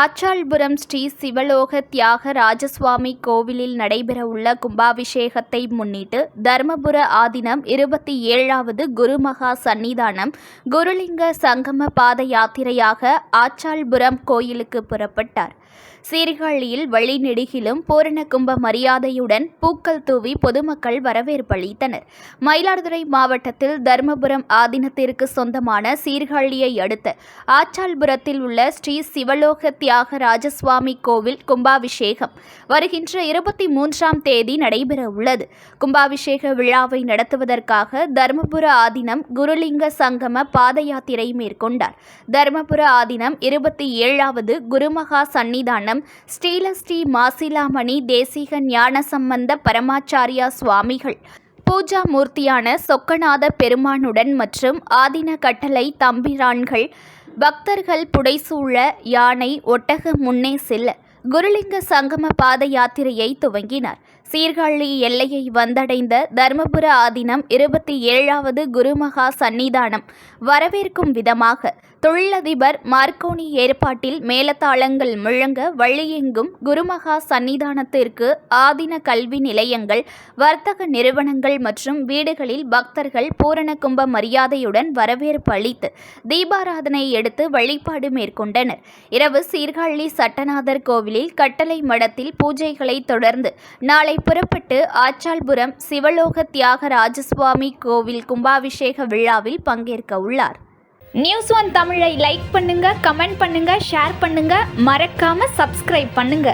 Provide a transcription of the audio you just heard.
ஆச்சாள்புரம் ஸ்ரீ சிவலோக தியாக ராஜசுவாமி கோவிலில் நடைபெறவுள்ள கும்பாபிஷேகத்தை முன்னிட்டு தர்மபுர ஆதீனம் 27வது குருமகா சன்னிதானம் குருலிங்க சங்கம பாத யாத்திரையாக ஆச்சாள்புரம் கோயிலுக்கு புறப்பட்டார். சீர்காழியில் வழிநெடுகிலும் பூரண கும்ப மரியாதையுடன் பூக்கள் தூவி பொதுமக்கள் வரவேற்பளித்தனர். மயிலாடுதுறை மாவட்டத்தில் தர்மபுரம் ஆதீனத்திற்கு சொந்தமான சீர்காழியை அடுத்த ஆச்சாள்புரத்தில் உள்ள ஸ்ரீ சிவலோக தியாக ராஜசுவாமி கோவில் கும்பாபிஷேகம் வருகின்ற 23ஆம் தேதி நடைபெற உள்ளது. கும்பாபிஷேக விழாவை நடத்துவதற்காக தர்மபுர ஆதீனம் குருலிங்க சங்கம பாத யாத்திரை மேற்கொண்டார். தர்மபுர ஆதீனம் 27வது குருமகா சன்னிதானம் ஸ்ரீ மாசிலாமணி தேசிக ஞான சம்பந்த பரமாச்சாரியா சுவாமிகள் பூஜா மூர்த்தியான சொக்கநாத பெருமானுடன் மற்றும் ஆதீன கட்டளை தம்பிரான்கள் பக்தர்கள் புடைசூழ யானை ஒட்டக முன்னே செல்ல குருலிங்க சங்கம பாத யாத்திரையை துவங்கினார். சீர்காழி எல்லையை வந்தடைந்த தர்மபுர ஆதீனம் 27வது குருமகா சன்னிதானம் வரவேற்கும் விதமாக தொழிலதிபர் மார்க்கோனி ஏற்பாட்டில் மேலதாளங்கள் முழங்க வழியெங்கும் குருமகா சன்னிதானத்திற்கு ஆதீன கல்வி நிலையங்கள், வர்த்தக நிறுவனங்கள் மற்றும் வீடுகளில் பக்தர்கள் பூரண கும்ப மரியாதையுடன் வரவேற்பு அளித்து தீபாராதனை எடுத்து வழிபாடு மேற்கொண்டனர். இரவு சீர்காழி சட்டநாதர் கோவிலில் கட்டளை மடத்தில் பூஜைகளை தொடர்ந்து நாளை புறப்பட்டு ஆச்சாள்புரம் சிவலோக தியாக ராஜசுவாமி கோவில் கும்பாபிஷேக விழாவில் பங்கேற்க உள்ளார். நியூஸ்1 தமிழை லைக் பண்ணுங்க, கமெண்ட் பண்ணுங்க, ஷேர் பண்ணுங்க, மறக்காம சப்ஸ்கிரைப் பண்ணுங்க.